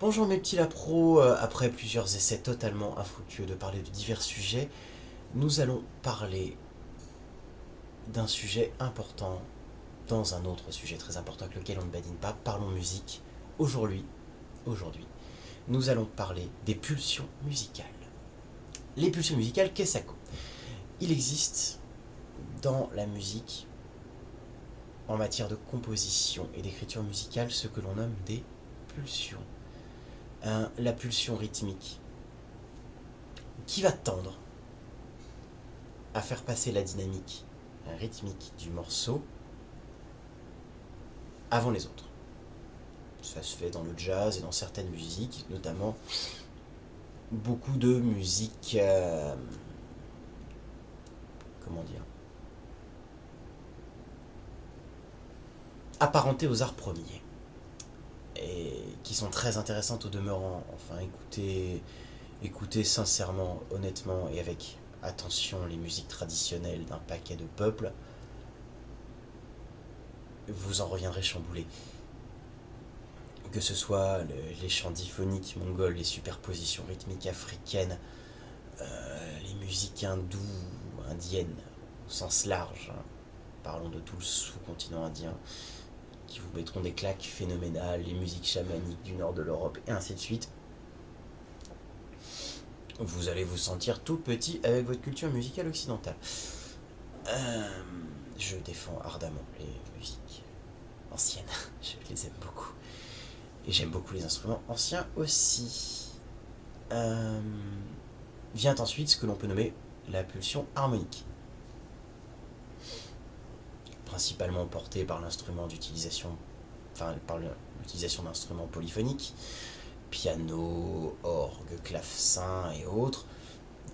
Bonjour mes petits lapros, après plusieurs essais totalement infructueux de parler de divers sujets, nous allons parler d'un sujet important dans un autre sujet très important avec lequel on ne badine pas. Parlons musique. Aujourd'hui, nous allons parler des pulsions musicales. Les pulsions musicales, qu'est-ce que ça? Il existe dans la musique, en matière de composition et d'écriture musicale, ce que l'on nomme des pulsions. La pulsion rythmique, qui va tendre à faire passer la dynamique rythmique du morceau avant les autres. Ça se fait dans le jazz et dans certaines musiques, notamment beaucoup de musique, comment dire, apparentées aux arts premiers, et qui sont très intéressantes au demeurant. Enfin, écoutez sincèrement, honnêtement et avec attention les musiques traditionnelles d'un paquet de peuples, vous en reviendrez chamboulé. Que ce soit les chants diphoniques mongols, les superpositions rythmiques africaines, les musiques hindoues, indiennes, au sens large, hein. Parlons de tout le sous-continent indien, qui vous mettront des claques phénoménales, les musiques chamaniques du nord de l'Europe, et ainsi de suite. Vous allez vous sentir tout petit avec votre culture musicale occidentale. Je défends ardemment les musiques anciennes, je les aime beaucoup. Et j'aime beaucoup les instruments anciens aussi. Vient ensuite ce que l'on peut nommer la pulsion harmonique, principalement portée par l'instrument d'utilisation, par l'utilisation d'instruments polyphoniques, piano, orgue, clavecin et autres,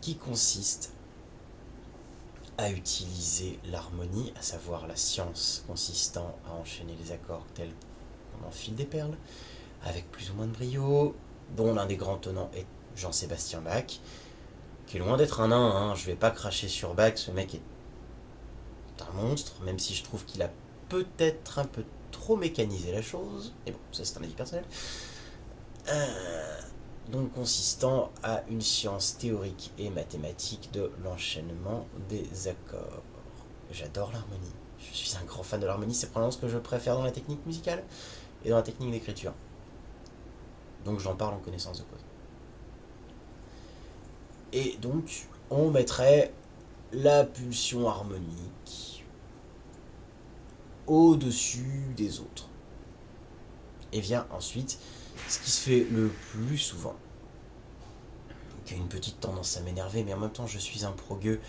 qui consiste à utiliser l'harmonie, à savoir la science consistant à enchaîner les accords tels qu'on enfile des perles, avec plus ou moins de brio, dont l'un des grands tenants est Jean-Sébastien Bach, qui est loin d'être un nain, hein. Je vais pas cracher sur Bach, ce mec est un monstre, même si je trouve qu'il a peut-être un peu trop mécanisé la chose, mais bon, ça c'est un avis personnel. Donc consistant à une science théorique et mathématique de l'enchaînement des accords. J'adore l'harmonie, je suis un grand fan de l'harmonie, c'est probablement ce que je préfère dans la technique musicale et dans la technique d'écriture. Donc j'en parle en connaissance de cause. Et donc, on mettrait la pulsion harmonique au-dessus des autres. Et vient ensuite ce qui se fait le plus souvent, qui a une petite tendance à m'énerver, mais en même temps je suis un progueux.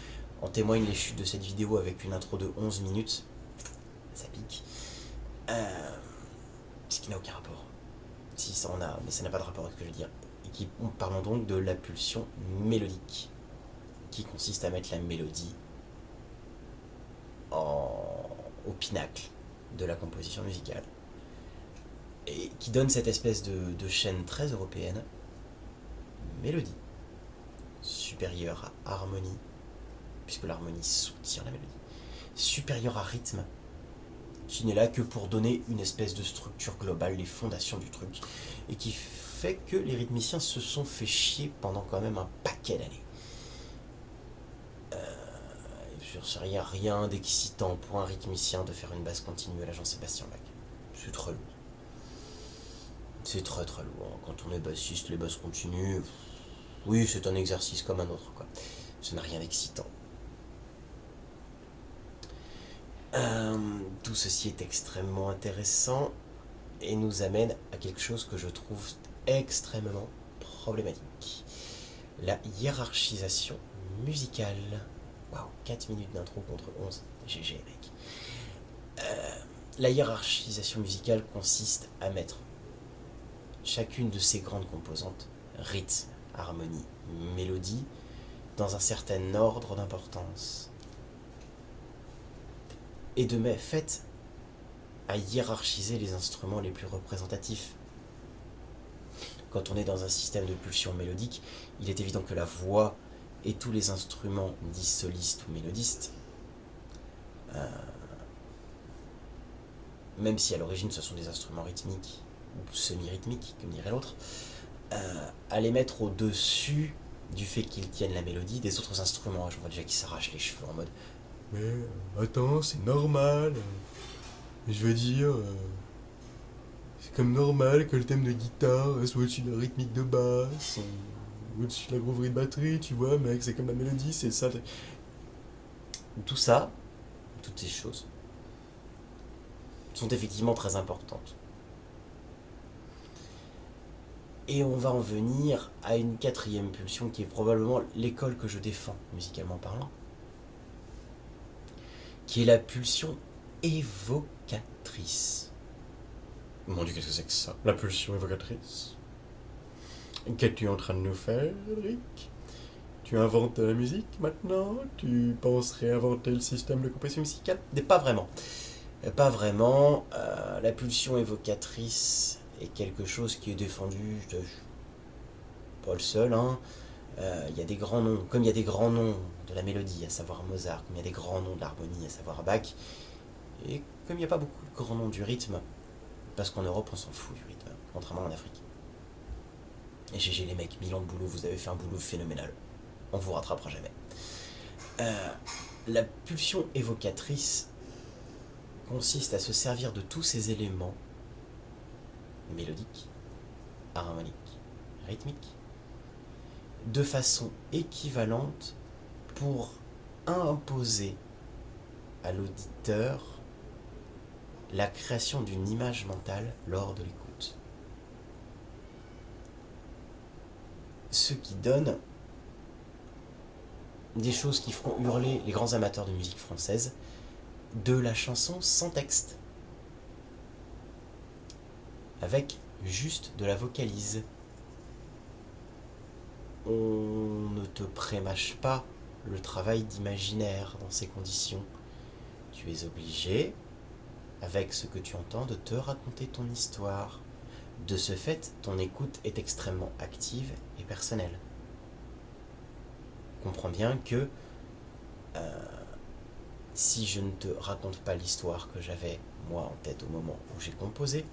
En témoignent les chutes de cette vidéo avec une intro de 11 minutes. Ça pique. Ce qui n'a aucun rapport. Si ça en a, mais ça n'a pas de rapport avec ce que je veux dire. Parlons donc de la pulsion mélodique, qui consiste à mettre la mélodie au pinacle de la composition musicale, et qui donne cette espèce de chaîne très européenne: mélodie supérieure à harmonie, puisque l'harmonie soutient la mélodie, supérieure à rythme, qui n'est là que pour donner une espèce de structure globale, les fondations du truc, et qui fait que les rythmiciens se sont fait chier pendant quand même un paquet d'années. Il n'y a rien d'excitant pour un rythmicien de faire une basse continue à la Jean-Sébastien Bach. C'est très lourd. C'est très très lourd. Quand on est bassiste, les basses continues, oui, c'est un exercice comme un autre, quoi. Ça n'a rien d'excitant. Tout ceci est extrêmement intéressant et nous amène à quelque chose que je trouve extrêmement problématique: la hiérarchisation musicale. Waouh, 4 minutes d'intro contre 11. GG, mec. La hiérarchisation musicale consiste à mettre chacune de ces grandes composantes, rythme, harmonie, mélodie, dans un certain ordre d'importance. Et de fait, à hiérarchiser les instruments les plus représentatifs. Quand on est dans un système de pulsion mélodique, il est évident que la voix et tous les instruments dits solistes ou mélodistes, même si à l'origine ce sont des instruments rythmiques ou semi-rythmiques, comme dirait l'autre, à les mettre au-dessus du fait qu'ils tiennent la mélodie des autres instruments. Je vois déjà qu'ils s'arrachent les cheveux en mode mais attends, c'est normal. Je veux dire, c'est comme normal que le thème de guitare soit au-dessus de la rythmique de basse, ou au-dessus de la grooverie de batterie, tu vois, mec, c'est comme la mélodie, c'est ça. Tout ça, toutes ces choses, sont effectivement très importantes. Et on va en venir à une quatrième pulsion qui est probablement l'école que je défends, musicalement parlant, qui est la pulsion évocatrice. Mon Dieu, qu'est-ce que c'est que ça? La pulsion évocatrice? Qu'es-tu en train de nous faire, Eric? Tu inventes la musique maintenant? Tu penses réinventer le système de compression musicale? Mais pas vraiment. Pas vraiment. La pulsion évocatrice est quelque chose qui est défendu. Je suis pas le seul, hein. Il y a des grands noms, comme il y a des grands noms de la mélodie, à savoir Mozart, comme il y a des grands noms de l'harmonie, à savoir Bach, et comme il n'y a pas beaucoup de grands noms du rythme, parce qu'en Europe on s'en fout du rythme, contrairement en Afrique. Et GG les mecs, 1000 ans de boulot, vous avez fait un boulot phénoménal. On vous rattrapera jamais. La pulsion évocatrice consiste à se servir de tous ces éléments mélodiques, harmoniques, rythmiques, de façon équivalente pour imposer à l'auditeur la création d'une image mentale lors de l'écoute. Ce qui donne des choses qui feront hurler les grands amateurs de musique française, de la chanson sans texte, avec juste de la vocalise. On ne te prémâche pas le travail d'imaginaire dans ces conditions. Tu es obligé, avec ce que tu entends, de te raconter ton histoire. De ce fait, ton écoute est extrêmement active et personnelle. Comprends bien que si je ne te raconte pas l'histoire que j'avais moi en tête au moment où j'ai composé,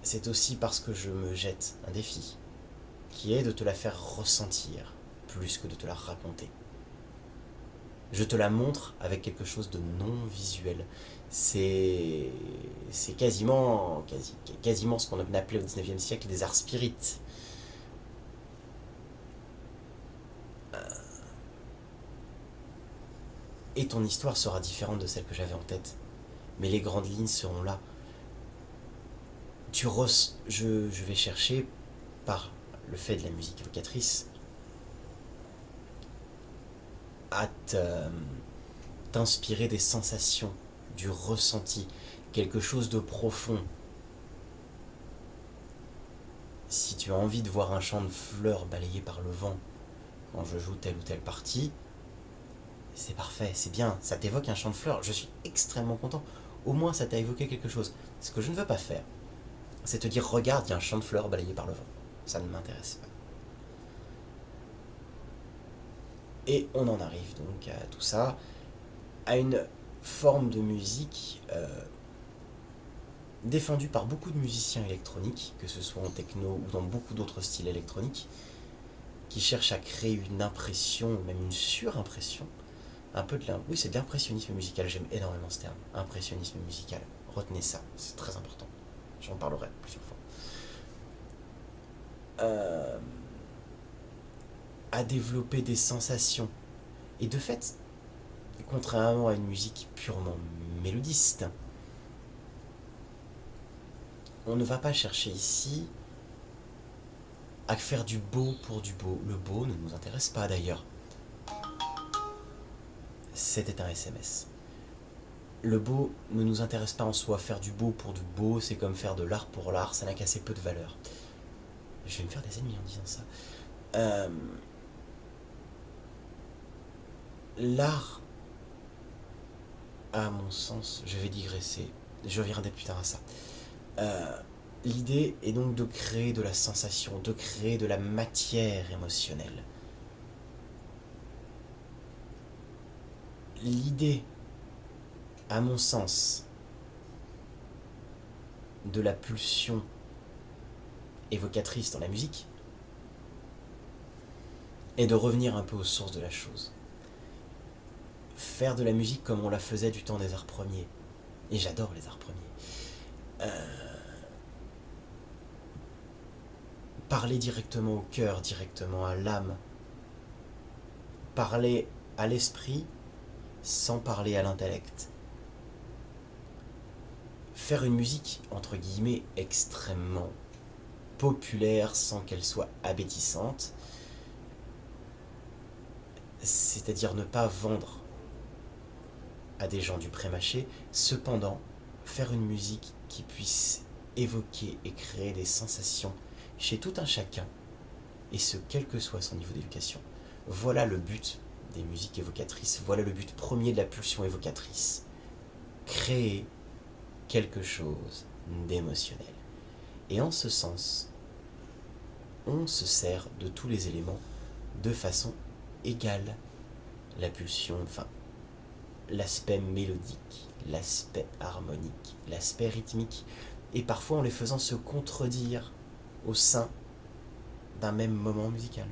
c'est aussi parce que je me jette un défi, qui est de te la faire ressentir, plus que de te la raconter. Je te la montre avec quelque chose de non visuel. C'est quasiment ce qu'on appelait au 19e siècle des arts spirites. Et ton histoire sera différente de celle que j'avais en tête. Mais les grandes lignes seront là. Je vais chercher, par le fait de la musique évocatrice, à t'inspirer des sensations, du ressenti, quelque chose de profond. Si tu as envie de voir un champ de fleurs balayé par le vent quand je joue telle ou telle partie, c'est parfait, c'est bien, ça t'évoque un champ de fleurs, je suis extrêmement content. Au moins ça t'a évoqué quelque chose. Ce que je ne veux pas faire, c'est te dire regarde, il y a un champ de fleurs balayé par le vent. Ça ne m'intéresse pas. Et on en arrive donc à tout ça, à une forme de musique défendue par beaucoup de musiciens électroniques, que ce soit en techno ou dans beaucoup d'autres styles électroniques, qui cherchent à créer une impression, ou même une surimpression, un peu de oui, c'est de l'impressionnisme musical, j'aime énormément ce terme, impressionnisme musical. Retenez ça, c'est très important. J'en parlerai plusieurs fois. À développer des sensations. Et de fait, contrairement à une musique purement mélodiste, on ne va pas chercher ici à faire du beau pour du beau. Le beau ne nous intéresse pas d'ailleurs. C'était un SMS. Le beau ne nous intéresse pas en soi. Faire du beau pour du beau, c'est comme faire de l'art pour l'art, ça n'a qu'assez peu de valeur. Je vais me faire des ennemis en disant ça. L'art, à mon sens, je vais digresser, je reviendrai plus tard à ça. L'idée est donc de créer de la sensation, de créer de la matière émotionnelle. L'idée, à mon sens, de la pulsion évocatrice dans la musique est de revenir un peu aux sources de la chose. Faire de la musique comme on la faisait du temps des arts premiers. Et j'adore les arts premiers. Parler directement au cœur, directement à l'âme. Parler à l'esprit sans parler à l'intellect. Faire une musique, entre guillemets, extrêmement populaire sans qu'elle soit abétissante. C'est-à-dire ne pas vendre à des gens du pré-mâché, cependant faire une musique qui puisse évoquer et créer des sensations chez tout un chacun, et ce quel que soit son niveau d'éducation. Voilà le but des musiques évocatrices, voilà le but premier de la pulsion évocatrice. Créer quelque chose d'émotionnel. Et en ce sens, on se sert de tous les éléments de façon égale. La pulsion, enfin, l'aspect mélodique, l'aspect harmonique, l'aspect rythmique, et parfois en les faisant se contredire au sein d'un même moment musical.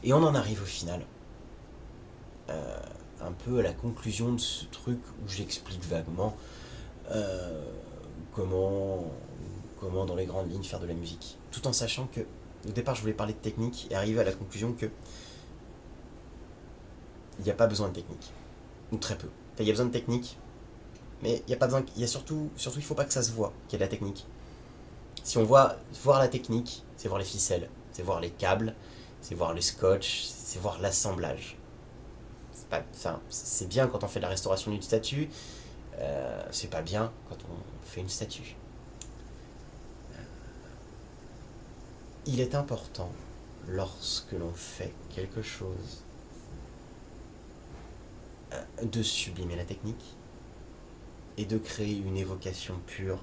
Et on en arrive au final, un peu à la conclusion de ce truc où j'explique vaguement comment dans les grandes lignes faire de la musique. Tout en sachant que, au départ je voulais parler de technique, et arriver à la conclusion que il n'y a pas besoin de technique. Ou très peu. Enfin, il y a besoin de technique, mais il y a pas besoin. Il y a surtout, il faut pas que ça se voit qu'il y a de la technique. Si on voit voir la technique, c'est voir les ficelles, c'est voir les câbles, c'est voir le scotch, c'est voir l'assemblage. C'est bien quand on fait de la restauration d'une statue, c'est pas bien quand on fait une statue. Il est important, lorsque l'on fait quelque chose, de sublimer la technique et de créer une évocation pure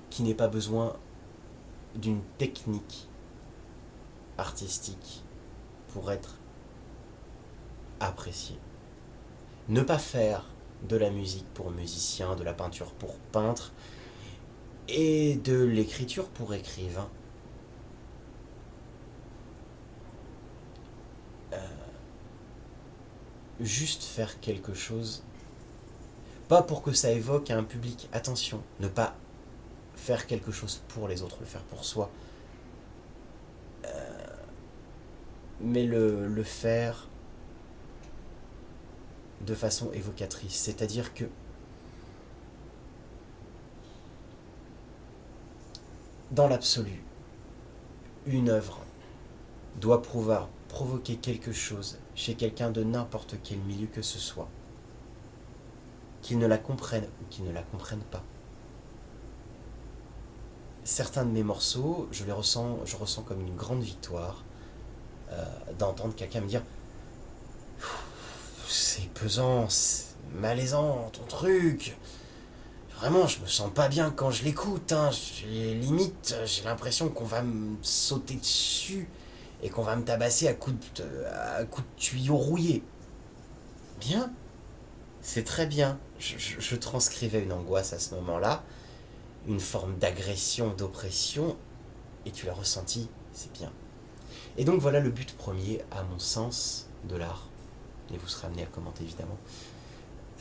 qui n'ait pas besoin d'une technique artistique pour être appréciée. Ne pas faire de la musique pour musicien, de la peinture pour peintre et de l'écriture pour écrivain. Juste faire quelque chose, pas pour que ça évoque un public. Attention, ne pas faire quelque chose pour les autres, le faire pour soi. Mais le faire de façon évocatrice. C'est-à-dire que dans l'absolu, une œuvre doit pouvoir provoquer quelque chose chez quelqu'un de n'importe quel milieu que ce soit, qu'il ne la comprenne ou qu'il ne la comprenne pas. Certains de mes morceaux, je ressens comme une grande victoire d'entendre quelqu'un me dire « C'est pesant, c'est malaisant ton truc, vraiment je me sens pas bien quand je l'écoute, hein. J'ai l'impression qu'on va me sauter dessus et qu'on va me tabasser à coups de tuyau rouillé. » Bien, c'est très bien. Je transcrivais une angoisse à ce moment-là, une forme d'agression, d'oppression, et tu l'as ressenti, c'est bien. Et donc voilà le but premier, à mon sens, de l'art. Et vous serez amené à commenter évidemment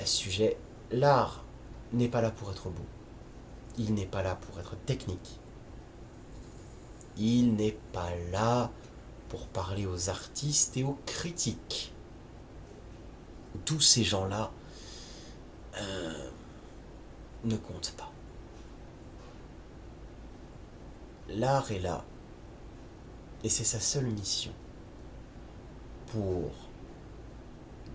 à ce sujet. L'art n'est pas là pour être beau. Il n'est pas là pour être technique. Il n'est pas là pour parler aux artistes et aux critiques. Tous ces gens-là ne comptent pas. L'art est là, et c'est sa seule mission, pour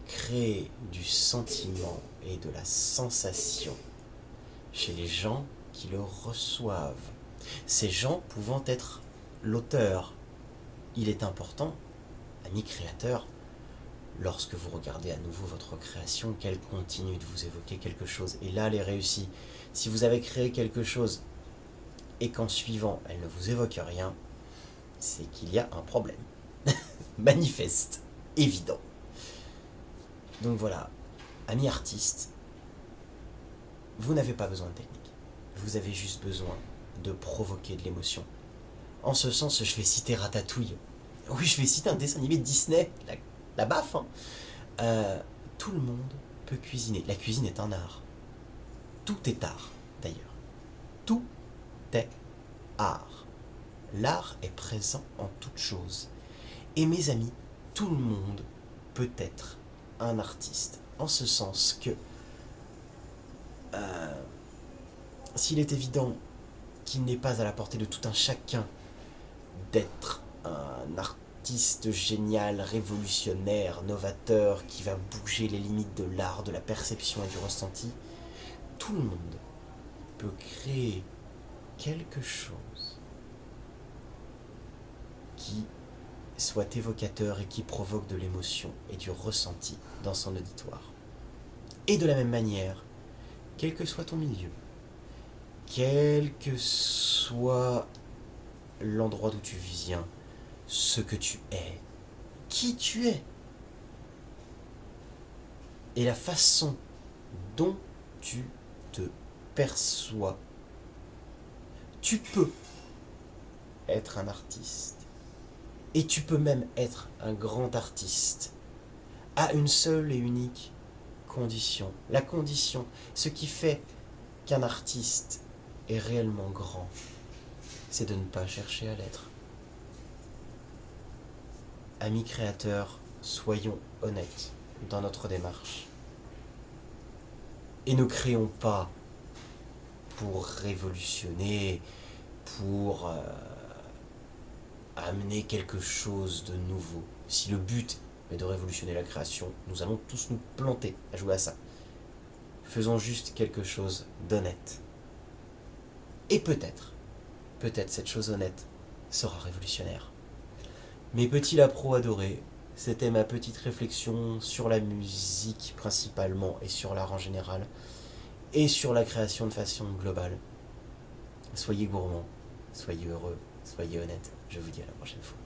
créer du sentiment et de la sensation chez les gens qui le reçoivent. Ces gens pouvant être l'auteur. Il est important, ami créateur, lorsque vous regardez à nouveau votre création, qu'elle continue de vous évoquer quelque chose. Et là, elle est réussie. Si vous avez créé quelque chose et qu'en suivant, elle ne vous évoque rien, c'est qu'il y a un problème. Manifeste, évident. Donc voilà, amis artistes, vous n'avez pas besoin de technique. Vous avez juste besoin de provoquer de l'émotion. En ce sens, je vais citer Ratatouille. Oui, je vais citer un dessin animé de Disney, la baffe. Hein. Tout le monde peut cuisiner. La cuisine est un art. Tout est art, d'ailleurs. Tout est art. L'art est présent en toute chose. Et mes amis, tout le monde peut être un artiste. En ce sens que s'il est évident qu'il n'est pas à la portée de tout un chacun d'être un artiste génial, révolutionnaire, novateur, qui va bouger les limites de l'art, de la perception et du ressenti, tout le monde peut créer quelque chose qui soit évocateur et qui provoque de l'émotion et du ressenti dans son auditoire. Et de la même manière, quel que soit ton milieu, quel que soit l'endroit d'où tu viens, ce que tu es, qui tu es, et la façon dont tu te perçois, tu peux être un artiste. Et tu peux même être un grand artiste à une seule et unique condition. La condition, ce qui fait qu'un artiste est réellement grand, c'est de ne pas chercher à l'être. Amis créateurs, soyons honnêtes dans notre démarche. Et ne créons pas pour révolutionner, pour amener quelque chose de nouveau. Si le but est de révolutionner la création, nous allons tous nous planter à jouer à ça. Faisons juste quelque chose d'honnête. Et peut-être cette chose honnête sera révolutionnaire. Mes petits lapros adorés, c'était ma petite réflexion sur la musique principalement et sur l'art en général, et sur la création de façon globale. Soyez gourmands, soyez heureux, soyez honnêtes. Je vous dis à la prochaine fois.